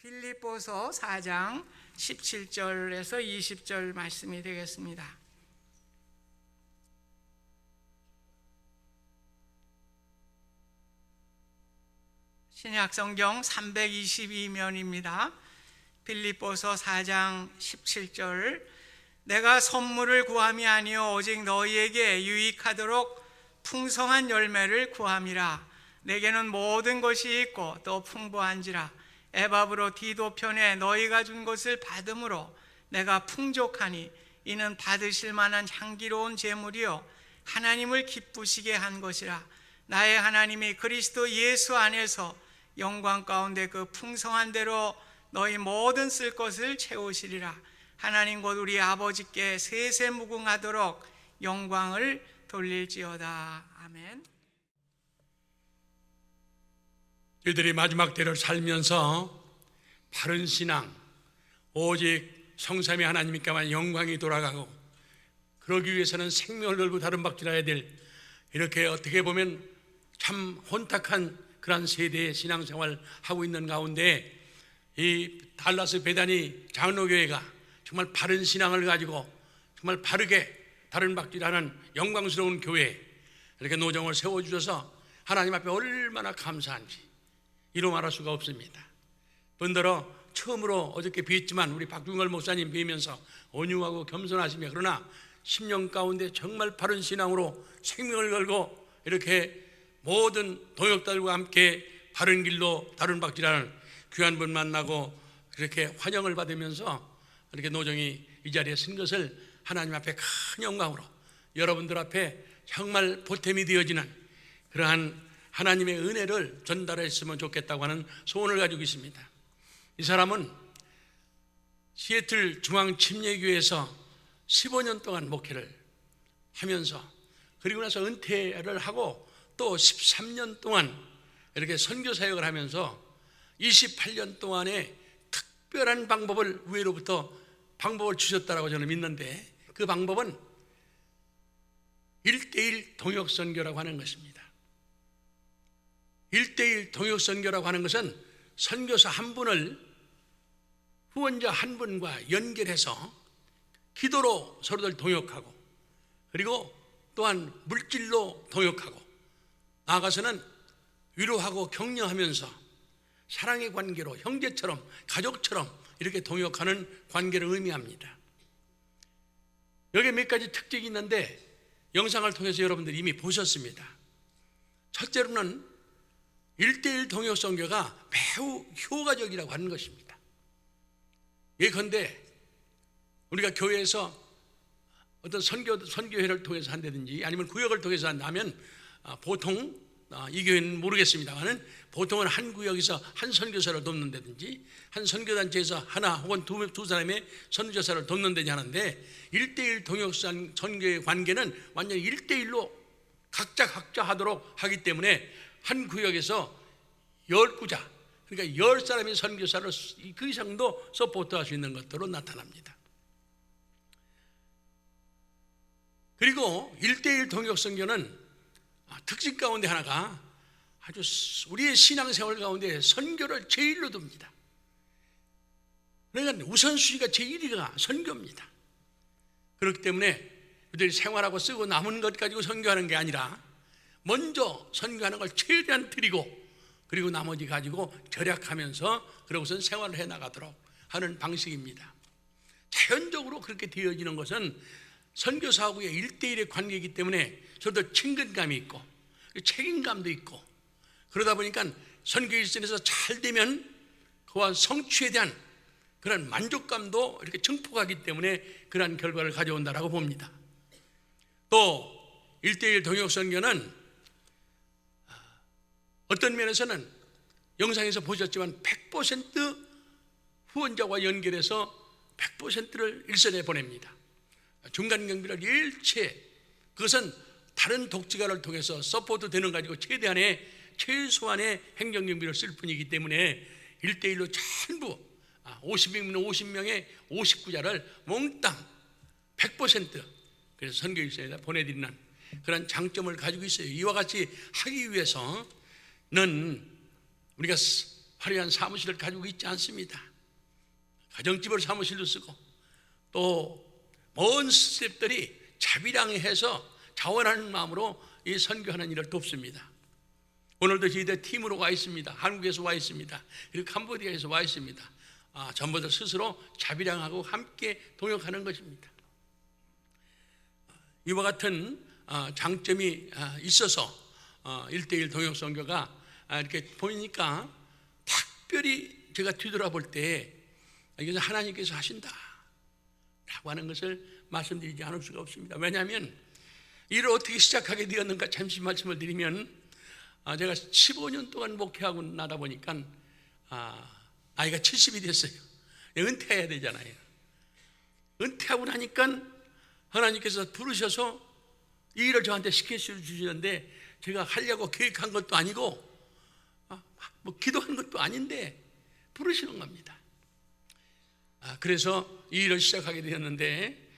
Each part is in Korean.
빌립보서 4장 17절에서 20절 말씀이 되겠습니다. 신약성경 322면입니다. 빌립보서 4장 17절. 내가 선물을 구함이 아니요 오직 너희에게 유익하도록 풍성한 열매를 구함이라. 내게는 모든 것이 있고 또 풍부한지라. 에바브로 디도편에 너희가 준 것을 받음으로 내가 풍족하니 이는 받으실 만한 향기로운 제물이요 하나님을 기쁘시게 한 것이라. 나의 하나님이 그리스도 예수 안에서 영광 가운데 그 풍성한 대로 너희 모든 쓸 것을 채우시리라. 하나님 곧 우리 아버지께 세세무궁하도록 영광을 돌릴지어다. 아멘. 저희들이 마지막 때를 살면서 바른 신앙, 오직 성삼위 하나님께만 영광이 돌아가고, 그러기 위해서는 생명을 걸고 다른 박질해야 될, 이렇게 어떻게 보면 참 혼탁한 그런 세대의 신앙생활을 하고 있는 가운데 이 달라스 베다니 장로교회가 정말 바른 신앙을 가지고 정말 바르게 다른 박질하는 영광스러운 교회, 이렇게 노정을 세워주셔서 하나님 앞에 얼마나 감사한지 이루 말할 수가 없습니다. 번더러 처음으로 어저께 뵀지만 우리 박중걸 목사님 뵈면서 온유하고 겸손하시며, 그러나 10년 가운데 정말 바른 신앙으로 생명을 걸고 이렇게 모든 동역들과 함께 바른 길로 다른 박질하는 귀한 분 만나고 그렇게 환영을 받으면서 이렇게 노정이 이 자리에 선 것을 하나님 앞에 큰 영광으로 여러분들 앞에 정말 보탬이 되어지는 그러한 하나님의 은혜를 전달했으면 좋겠다고 하는 소원을 가지고 있습니다. 이 사람은 시애틀 중앙침례교회에서 15년 동안 목회를 하면서, 그리고 나서 은퇴를 하고 또 13년 동안 이렇게 선교 사역을 하면서 28년 동안에 특별한 방법을 위로부터 방법을 주셨다라고 저는 믿는데, 그 방법은 1:1 동역선교라고 하는 것입니다. 1:1 동역선교라고 하는 것은 선교사 한 분을 후원자 한 분과 연결해서 기도로 서로들 동역하고, 그리고 또한 물질로 동역하고, 나아가서는 위로하고 격려하면서 사랑의 관계로 형제처럼 가족처럼 이렇게 동역하는 관계를 의미합니다. 여기에 몇 가지 특징이 있는데 영상을 통해서 여러분들이 이미 보셨습니다. 첫째로는 1:1 동역선교가 매우 효과적이라고 하는 것입니다. 예컨대 우리가 교회에서 어떤 선교회를 통해서 한다든지 아니면 구역을 통해서 한다면 보통 이 교회는 모르겠습니다만은 보통은 한 구역에서 한 선교사를 돕는다든지 한 선교단체에서 하나 혹은 두 사람의 선교사를 돕는다든지 하는데, 1:1 동역선교의 관계는 완전히 1:1로 각자 하도록 하기 때문에 한 구역에서 10구자, 그러니까 10사람의 선교사를 그 이상도 서포트할 수 있는 것으로 나타납니다. 그리고 1:1 동역선교는 특징 가운데 하나가 아주 우리의 신앙생활 가운데 선교를 제일로 둡니다. 그러니까 우선순위가 제1위가 선교입니다. 그렇기 때문에 우리들이 생활하고 쓰고 남은 것 가지고 선교하는 게 아니라 먼저 선교하는 걸 최대한 드리고, 그리고 나머지 가지고 절약하면서 그러고선 생활을 해나가도록 하는 방식입니다. 자연적으로 그렇게 되어지는 것은 선교사하고의 1:1의 관계이기 때문에 저도 친근감이 있고 책임감도 있고, 그러다 보니까 선교 일선에서 잘 되면 그와 성취에 대한 그런 만족감도 이렇게 증폭하기 때문에 그러한 결과를 가져온다라고 봅니다. 또 1:1 동역선교는 어떤 면에서는 영상에서 보셨지만 100% 후원자와 연결해서 100%를 일선에 보냅니다. 중간 경비를 일체, 그것은 다른 독지가를 통해서 서포트 되는 가지고 최소한의 행정 경비를 쓸 뿐이기 때문에 1:1로 전부 50명의 59자를 몽땅 100% 그래서 선교 일선에다 보내드리는 그런 장점을 가지고 있어요. 이와 같이 하기 위해서는 우리가 화려한 사무실을 가지고 있지 않습니다. 가정집을 사무실로 쓰고 또 먼 스태프들이 자비랑해서 자원하는 마음으로 이 선교하는 일을 돕습니다. 오늘도 저희들 팀으로 와 있습니다. 한국에서 와 있습니다. 그리고 캄보디아에서 와 있습니다. 전부 다 스스로 자비랑하고 함께 동역하는 것입니다. 이와 같은 장점이 있어서 1:1 동역 선교가 이렇게 보이니까 특별히 제가 뒤돌아볼 때 이것은 하나님께서 하신다 라고 하는 것을 말씀드리지 않을 수가 없습니다. 왜냐하면 이를 어떻게 시작하게 되었는가 잠시 말씀을 드리면, 제가 15년 동안 목회하고 나다 보니까 나이가 70이 됐어요. 은퇴해야 되잖아요. 은퇴하고 나니까 하나님께서 부르셔서 이 일을 저한테 스케줄을 주시는데, 제가 하려고 계획한 것도 아니고 뭐 기도한 것도 아닌데 부르시는 겁니다. 그래서 이 일을 시작하게 되었는데,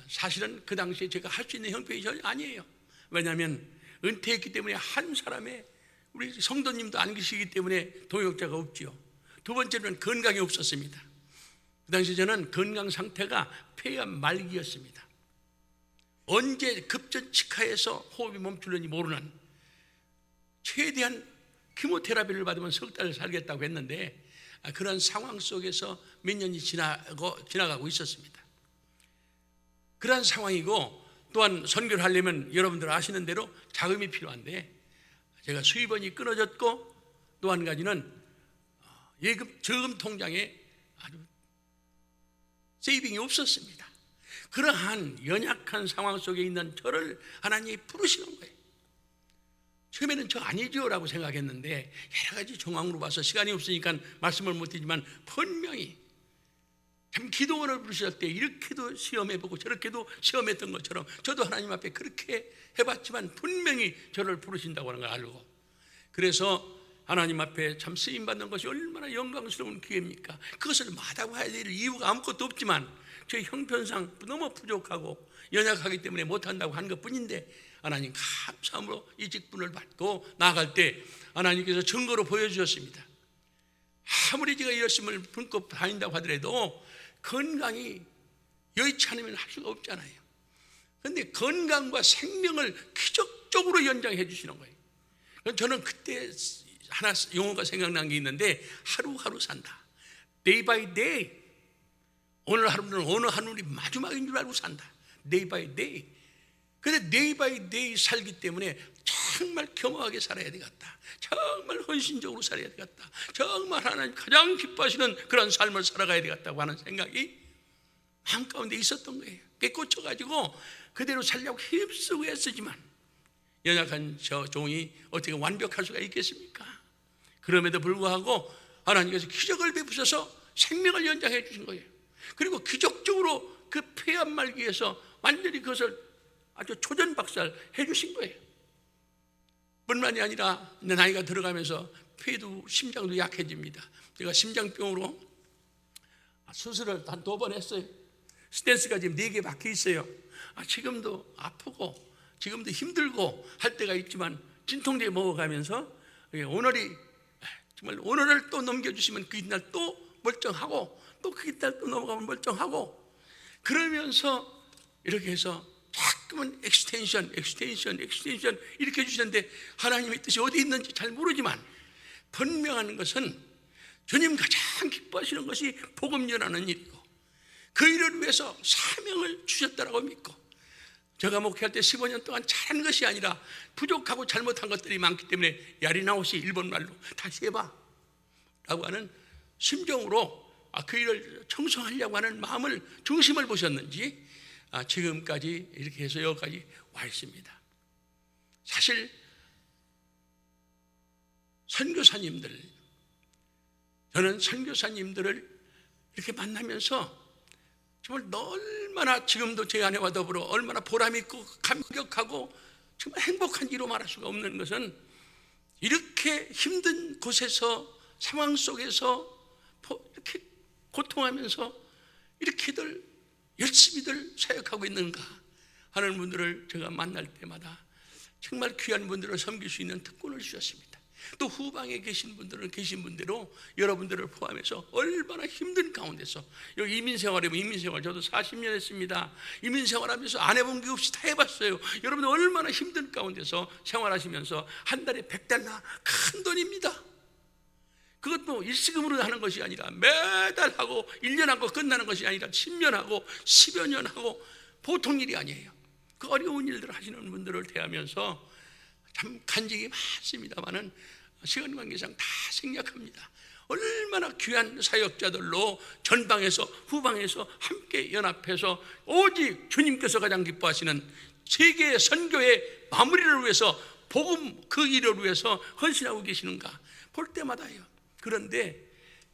사실은 그 당시에 제가 할 수 있는 형편이 전혀 아니에요. 왜냐하면 은퇴했기 때문에 한 사람의, 우리 성도님도 안 계시기 때문에 동역자가 없지요. 두 번째는 건강이 없었습니다. 그 당시 저는 건강 상태가 폐암 말기였습니다. 언제 급전치카에서 호흡이 멈추는지 모르는, 최대한 키모테라피를 받으면 석 달 살겠다고 했는데 그런 상황 속에서 몇 년이 지나가고 있었습니다. 그런 상황이고, 또한 선교를 하려면 여러분들 아시는 대로 자금이 필요한데 제가 수입원이 끊어졌고, 또 한 가지는 저금 통장에 아주 세이빙이 없었습니다. 그러한 연약한 상황 속에 있는 저를 하나님이 부르시는 거예요. 처음에는 저 아니죠 라고 생각했는데, 여러 가지 정황으로 봐서 시간이 없으니까 말씀을 못드리지만 분명히 참 기도원을 부르실 때 이렇게도 시험해보고 저렇게도 시험했던 것처럼 저도 하나님 앞에 그렇게 해봤지만 분명히 저를 부르신다고 하는 걸 알고, 그래서 하나님 앞에 참 쓰임받는 것이 얼마나 영광스러운 기회입니까? 그것을 마다봐야 될 이유가 아무것도 없지만 제 형편상 너무 부족하고 연약하기 때문에 못한다고 한 것뿐인데, 하나님 감사함으로 이 직분을 받고 나아갈 때 하나님께서 증거로 보여주셨습니다. 아무리 제가 열심을 품고 다닌다고 하더라도 건강이 여의치 않으면 할 수가 없잖아요. 그런데 건강과 생명을 기적적으로 연장해 주시는 거예요. 저는 그때 하나 용어가 생각난 게 있는데, 하루하루 산다. Day by day. 오늘 하루는 어느 하늘이 마지막인 줄 알고 산다. Day by day. 근데 day by day 살기 때문에 정말 겸허하게 살아야 되겠다. 정말 헌신적으로 살아야 되겠다. 정말 하나님 가장 기뻐하시는 그런 삶을 살아가야 되겠다고 하는 생각이 마음 가운데 있었던 거예요. 그게 꽂혀가지고 그대로 살려고 힘쓰고 애쓰지만 연약한 저 종이 어떻게 완벽할 수가 있겠습니까? 그럼에도 불구하고 하나님께서 기적을 베푸셔서 생명을 연장해 주신 거예요. 그리고 기적적으로 그 폐암 말기에서 완전히 그것을 아주 초전박살 해주신 거예요. 뿐만이 아니라 내 나이가 들어가면서 폐도 심장도 약해집니다. 제가 심장병으로 수술을 한 2번 했어요. 스탠스가 지금 4개 박혀 있어요. 지금도 아프고 지금도 힘들고 할 때가 있지만 진통제 먹어가면서 오늘이 정말 오늘을 또 넘겨주시면 그 이날 또 멀쩡하고 또 그 이날 또 넘어가면 멀쩡하고, 그러면서 이렇게 해서 자꾸만 엑스텐션 이렇게 해주시는데, 하나님의 뜻이 어디 있는지 잘 모르지만 분명한 것은 주님 가장 기뻐하시는 것이 복음 전하는 일이고, 그 일을 위해서 사명을 주셨다라고 믿고, 제가 목회할 때 15년 동안 잘한 것이 아니라 부족하고 잘못한 것들이 많기 때문에 야리나오시 일본말로 다시 해봐 라고 하는 심정으로 그 일을 청소하려고 하는 마음을, 중심을 보셨는지 지금까지 이렇게 해서 여기까지 와 있습니다. 사실 선교사님들, 저는 선교사님들을 이렇게 만나면서 정말 얼마나 지금도 제 아내와 더불어 얼마나 보람있고 감격하고 정말 행복한지로 말할 수가 없는 것은, 이렇게 힘든 곳에서 상황 속에서 이렇게 고통하면서 이렇게들 열심히들 사역하고 있는가 하는 분들을 제가 만날 때마다 정말 귀한 분들을 섬길 수 있는 특권을 주셨습니다. 또 후방에 계신 분들은 계신 분대로 여러분들을 포함해서 얼마나 힘든 가운데서, 여기 이민생활이면 이민생활 저도 40년 했습니다. 이민생활하면서 안 해본 게 없이 다 해봤어요. 여러분들 얼마나 힘든 가운데서 생활하시면서 한 달에 100달러, 큰 돈입니다. 그것도 일시금으로 하는 것이 아니라 매달 하고 1년 하고 끝나는 것이 아니라 10년 하고 10여 년 하고 보통 일이 아니에요. 그 어려운 일들을 하시는 분들을 대하면서 참 간증이 많습니다만은 시간 관계상 다 생략합니다. 얼마나 귀한 사역자들로 전방에서 후방에서 함께 연합해서 오직 주님께서 가장 기뻐하시는 세계 선교의 마무리를 위해서, 복음 그 일을 위해서 헌신하고 계시는가 볼 때마다요. 그런데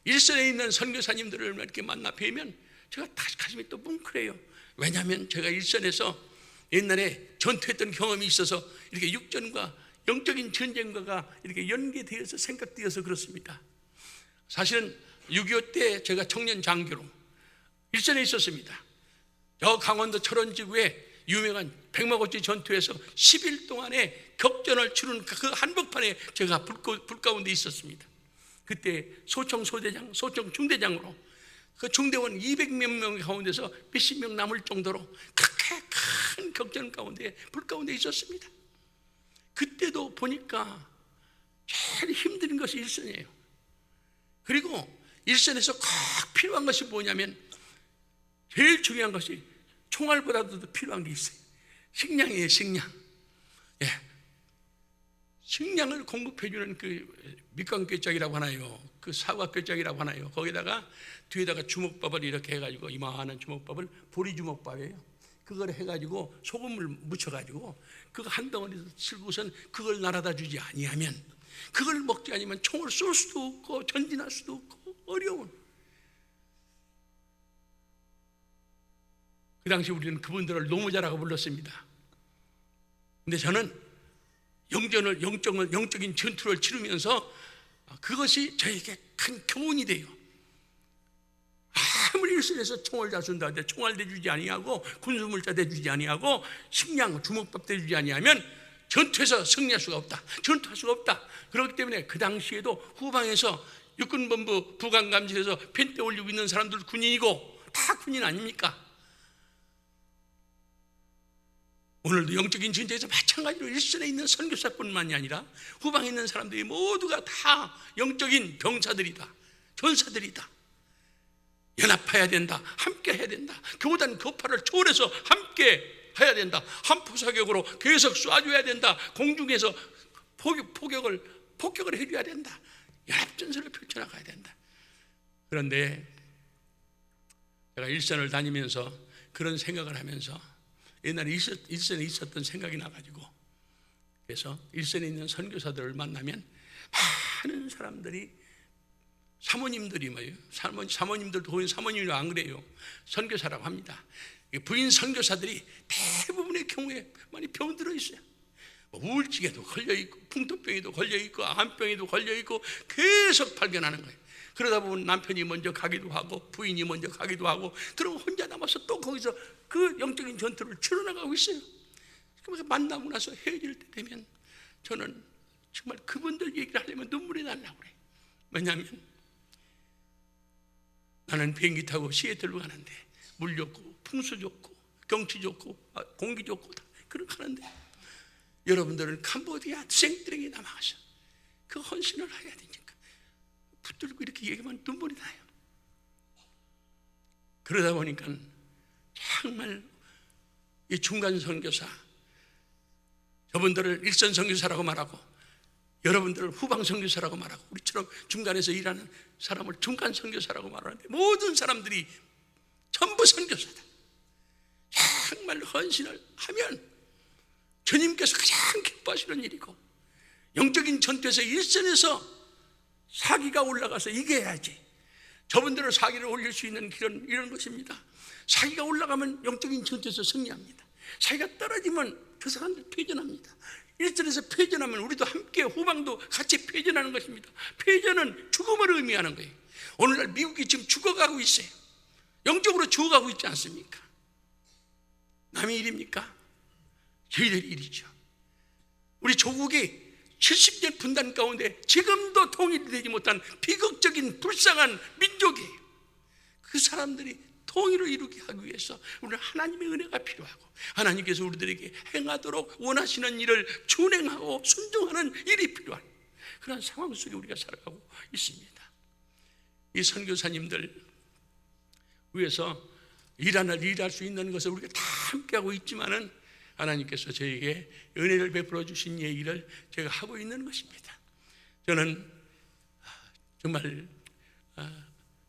일선에 있는 선교사님들을 이렇게 만나 뵈면 제가 다시 가슴이 또 뭉클해요. 왜냐하면 제가 일선에서 옛날에 전투했던 경험이 있어서 이렇게 육전과 영적인 전쟁과가 이렇게 연계되어서 생각되어서 그렇습니다. 사실은 6.25 때 제가 청년 장교로 일선에 있었습니다. 저 강원도 철원지구에 유명한 백마고치 전투에서 10일 동안의 격전을 치른 그 한복판에 제가 불 가운데 있었습니다. 그때 소청 소대장, 소청 중대장으로 그 중대원 200몇 명 가운데서 몇십 명 남을 정도로 그렇게 큰 격전 가운데 불 가운데 있었습니다. 그때도 보니까 제일 힘든 것이 일선이에요. 그리고 일선에서 꼭 필요한 것이 뭐냐면 제일 중요한 것이 총알보다도 더 필요한 게 있어요. 식량이에요. 식량. 예. 식량을 공급해주는 그 밑간꾀짝이라고 하나요? 그 사과꾀짝이라고 하나요? 거기다가 뒤에다가 주먹밥을 이렇게 해가지고, 이만한 주먹밥을 보리주먹밥이에요. 그걸 해가지고 소금을 묻혀가지고 그거 한 덩어리에서 칠고선 그걸 날아다 주지 아니하면, 그걸 먹지 아니면 총을 쏠 수도 없고 전진할 수도 없고 어려운. 그 당시 우리는 그분들을 노무자라고 불렀습니다. 근데 저는 영적인 전투를 치르면서 그것이 저에게 큰 교훈이 돼요. 아무리 일선에서 총을 다 쏜다 하는데 총알 대주지 아니하고 군수물자 대주지 아니하고 식량 주먹밥 대주지 아니하면 전투에서 승리할 수가 없다. 전투할 수가 없다. 그렇기 때문에 그 당시에도 후방에서 육군본부 부관감실에서 펜대 올리고 있는 사람들 군인이고 다 군인 아닙니까? 오늘도 영적인 전쟁에서 마찬가지로 일선에 있는 선교사뿐만이 아니라 후방에 있는 사람들이 모두가 다 영적인 병사들이다. 전사들이다. 연합해야 된다. 함께 해야 된다. 교단 교파를 초월해서 함께 해야 된다. 한포사격으로 계속 쏴줘야 된다. 공중에서 폭격을 해줘야 된다. 연합전선을 펼쳐나가야 된다. 그런데 제가 일선을 다니면서 그런 생각을 하면서 옛날에 일선에 있었던 생각이 나가지고, 그래서 일선에 있는 선교사들을 만나면 많은 사람들이 사모님들이 뭐예요? 사모님들도 부인 사모님이 안 그래요. 선교사라고 합니다. 부인 선교사들이 대부분의 경우에 많이 병들어 있어요. 우울증에도 걸려 있고, 풍토병에도 걸려 있고, 암병에도 걸려 있고, 계속 발견하는 거예요. 그러다 보면 남편이 먼저 가기도 하고 부인이 먼저 가기도 하고, 그러고 혼자 남아서 또 거기서 그 영적인 전투를 치러나가고 있어요. 그래서 만나고 나서 헤어질 때 되면 저는 정말 그분들 얘기를 하려면 눈물이 나려고 그래요. 왜냐하면 나는 비행기 타고 시애틀로 가는데 물 좋고 풍수 좋고 경치 좋고 공기 좋고 다 그렇게 하는데, 여러분들은 캄보디아 생트랙에 남아가서 그 헌신을 해야 되니까 붙들고 이렇게 얘기하면 눈물이 나요. 그러다 보니까 정말 이 중간 선교사, 저분들을 일선 선교사라고 말하고 여러분들을 후방 선교사라고 말하고 우리처럼 중간에서 일하는 사람을 중간 선교사라고 말하는데, 모든 사람들이 전부 선교사다. 정말 헌신을 하면 주님께서 가장 기뻐하시는 일이고, 영적인 전투에서 일선에서 사기가 올라가서 이겨야지. 저분들을 사기를 올릴 수 있는 길은 이런 것입니다. 사기가 올라가면 영적인 전투에서 승리합니다. 사기가 떨어지면 그 사람들 패전합니다. 일선에서 패전하면 우리도 함께 후방도 같이 패전하는 것입니다. 패전은 죽음을 의미하는 거예요. 오늘날 미국이 지금 죽어가고 있어요. 영적으로 죽어가고 있지 않습니까? 남의 일입니까? 저희들 일이죠. 우리 조국이 70년 분단 가운데 지금도 통일이 되지 못한 비극적인 불쌍한 민족이에요. 그 사람들이 통일을 이루게 하기 위해서 우리는 하나님의 은혜가 필요하고, 하나님께서 우리들에게 행하도록 원하시는 일을 준행하고 순종하는 일이 필요한 그런 상황 속에 우리가 살아가고 있습니다. 이 선교사님들 위해서 일할 수 있는 것을 우리가 다 함께하고 있지만은 하나님께서 저에게 은혜를 베풀어 주신 이 일을 제가 하고 있는 것입니다. 저는 정말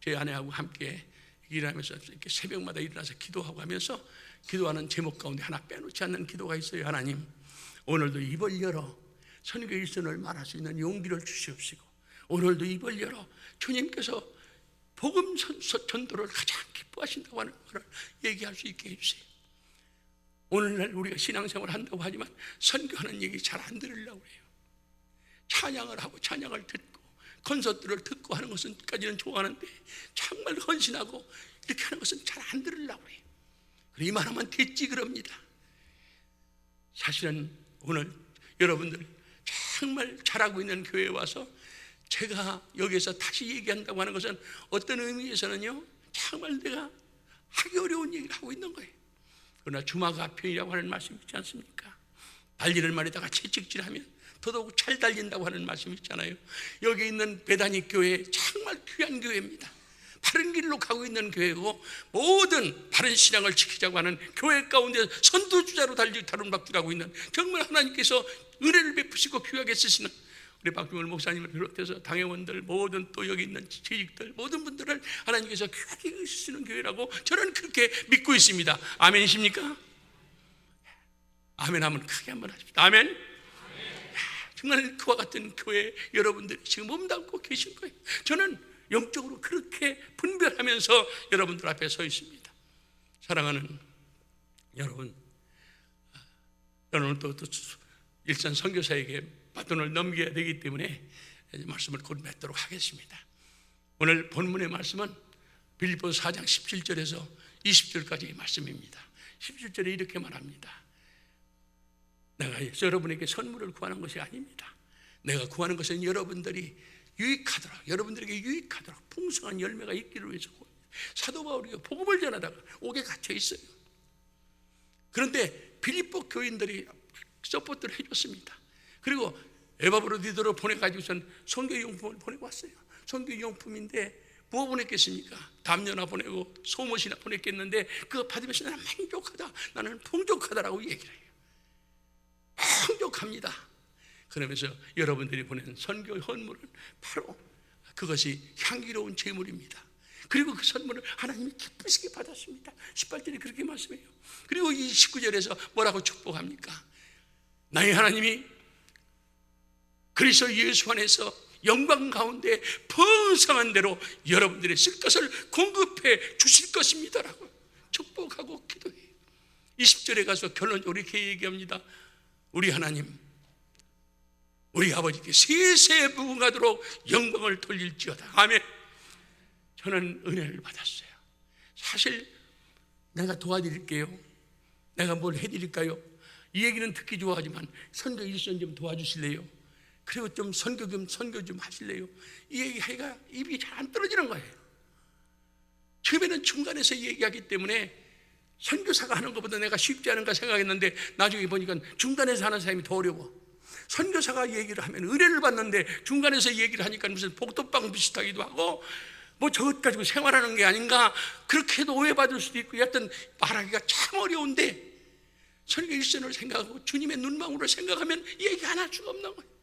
제 아내하고 함께 일하면서 이렇게 새벽마다 일어나서 기도하고 하면서 기도하는 제목 가운데 하나 빼놓지 않는 기도가 있어요. 하나님, 오늘도 입을 열어 선교 일선을 말할 수 있는 용기를 주시옵시고, 오늘도 입을 열어 주님께서 복음 전도를 가장 기뻐하신다고 하는 것을 얘기할 수 있게 해주세요. 오늘날 우리가 신앙생활을 한다고 하지만 선교하는 얘기 잘 안 들으려고 해요. 찬양을 하고 찬양을 듣고 콘서트를 듣고 하는 것은까지는 좋아하는데 정말 헌신하고 이렇게 하는 것은 잘 안 들으려고 해요. 그래, 이만하면 됐지 그럽니다. 사실은 오늘 여러분들 정말 잘하고 있는 교회에 와서 제가 여기에서 다시 얘기한다고 하는 것은 어떤 의미에서는요, 정말 내가 하기 어려운 얘기를 하고 있는 거예요. 그러나 주마가 편이라고 하는 말씀이 있지 않습니까? 달리는 말에다가 채찍질하면 더더욱 잘 달린다고 하는 말씀이 있잖아요. 여기 있는 베다니 교회 정말 귀한 교회입니다. 바른 길로 가고 있는 교회고, 모든 바른 신앙을 지키자고 하는 교회 가운데 선두주자로 다른 박주라고 있는, 정말 하나님께서 은혜를 베푸시고 귀하게 쓰시는 우리 박중월 목사님을 비롯해서 당회원들, 모든 또 여기 있는 재직들, 모든 분들을 하나님께서 귀하게 쓰시는 교회라고 저는 그렇게 믿고 있습니다. 아멘이십니까? 아멘 하면 크게 한번 하십시다. 아멘. 정말 그와 같은 교회 여러분들이 지금 몸담고 계신 거예요. 저는 영적으로 그렇게 분별하면서 여러분들 앞에 서 있습니다. 사랑하는 여러분, 저는 또 일산 선교사에게 바톤을 넘겨야 되기 때문에 말씀을 곧 맺도록 하겠습니다. 오늘 본문의 말씀은 빌립보서 4장 17절에서 20절까지의 말씀입니다. 17절에 이렇게 말합니다. 내가 여러분에게 선물을 구하는 것이 아닙니다. 내가 구하는 것은 여러분들이 유익하도록, 여러분들에게 유익하도록 풍성한 열매가 있기를 위해서. 사도 바울이 복음을 전하다가 옥에 갇혀 있어요. 그런데 빌립보 교인들이 서포트를 해줬습니다. 그리고 에바브로디도로 보내가지고선 선교용품을 보내고 왔어요. 선교용품인데 뭐 보냈겠습니까? 담요나 보내고 속옷이나 보냈겠는데 그거 받으면서 나는 만족하다, 나는 풍족하다라고 얘기를 해요. 풍족합니다. 그러면서 여러분들이 보낸 선교 헌물은 바로 그것이 향기로운 제물입니다. 그리고 그 선물을 하나님이 기쁘시게 받았습니다. 18절에 그렇게 말씀해요. 그리고 이 19절에서 뭐라고 축복합니까? 나의 하나님이 그리스도 예수 안에서 영광 가운데 풍성한 대로 여러분들의 쓸 것을 공급해 주실 것입니다라고 축복하고 기도해요. 20절에 가서 결론적으로 이렇게 얘기합니다. 우리 하나님, 우리 아버지께 세세 무궁하도록 영광을 돌릴지어다. 아멘. 저는 은혜를 받았어요. 사실 내가 도와드릴게요. 내가 뭘 해드릴까요? 이 얘기는 듣기 좋아하지만 선교 일선 좀 도와주실래요? 그리고 좀 선교 좀 하실래요? 이 얘기가 입이 잘 안 떨어지는 거예요. 처음에는 중간에서 얘기하기 때문에 선교사가 하는 것보다 내가 쉽지 않은가 생각했는데 나중에 보니까 중간에서 하는 사람이 더 어려워. 선교사가 얘기를 하면 은혜를 받는데 중간에서 얘기를 하니까 무슨 복도방 비슷하기도 하고 뭐 저것 가지고 생활하는 게 아닌가 그렇게도 오해받을 수도 있고, 여하튼 말하기가 참 어려운데 선교 일선을 생각하고 주님의 눈망울을 생각하면 얘기 안 할 수가 없는 거예요.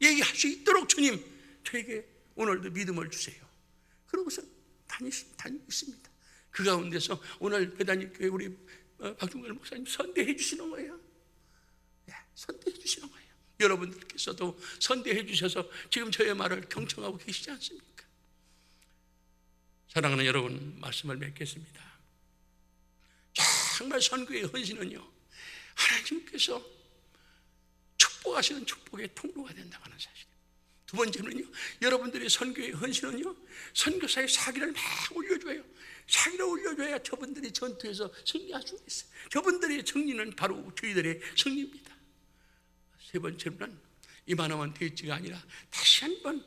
얘기할 수 있도록 주님 저에게 오늘도 믿음을 주세요. 그러고서 다니겠습니다. 그 가운데서 오늘 베다니 교회 우리 박중걸 목사님 선대해 주시는 거예요. 선대해 주시는 거예요. 여러분들께서도 선대해 주셔서 지금 저의 말을 경청하고 계시지 않습니까? 사랑하는 여러분, 말씀을 맺겠습니다. 정말 선교의 헌신은요, 하나님께서 축복하시는 축복의 통로가 된다고 하는 사실이에요. 두 번째는요, 여러분들의 선교의 헌신은요, 선교사의 사기를 막 올려줘요. 사기를 올려줘야 저분들이 전투에서 승리할 수 있어요. 저분들의 승리는 바로 저희들의 승리입니다. 세 번째로는 이만하면 됐지가 아니라 다시 한번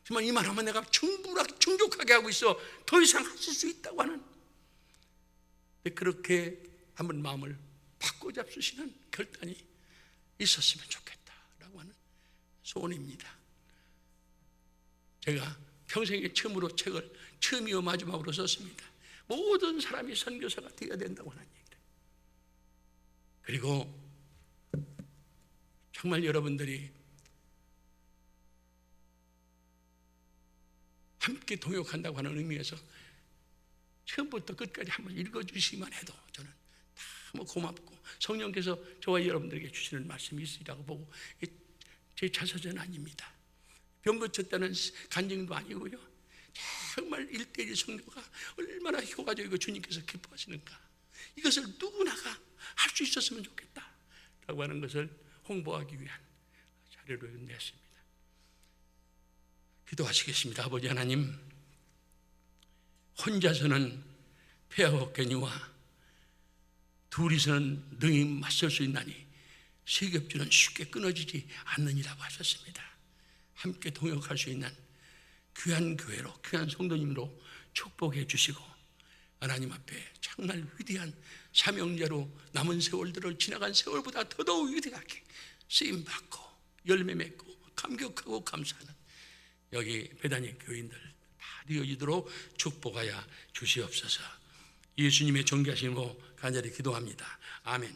정말 이만하면 내가 충족하게 하고 있어. 더 이상 하실 수 있다고 하는, 그렇게 한번 마음을 바꿔잡수시는 결단이 있었으면 좋겠다라고 하는 소원입니다. 제가 평생에 처음으로 책을 처음이요 마지막으로 썼습니다. 모든 사람이 선교사가 되어야 된다고 하는 얘기를. 그리고 정말 여러분들이 함께 동역한다고 하는 의미에서 처음부터 끝까지 한번 읽어주시기만 해도 저는 너무 고맙고, 성령께서 저와 여러분들에게 주시는 말씀이 있으리라고 보고, 제 자서전 아닙니다. 병 고쳤다는 간증도 아니고요. 정말 1:1 성교가 얼마나 효과적이고 주님께서 기뻐하시는가, 이것을 누구나가 할 수 있었으면 좋겠다라고 하는 것을 홍보하기 위한 자료를 냈습니다. 기도하시겠습니다. 아버지 하나님, 혼자서는 패하겠거니와 둘이서는 능히 맞설 수 있나니 세겹줄은 쉽게 끊어지지 않느니라고 하셨습니다. 함께 동역할 수 있는 귀한 교회로, 귀한 성도님으로 축복해 주시고, 하나님 앞에 정말 위대한 사명자로 남은 세월들을 지나간 세월보다 더더욱 위대하게 쓰임받고 열매 맺고 감격하고 감사하는 여기 베다니 교인들 다 되어지도록 축복하여 주시옵소서. 예수님의 존귀하신 이름으로 간절히 기도합니다. 아멘.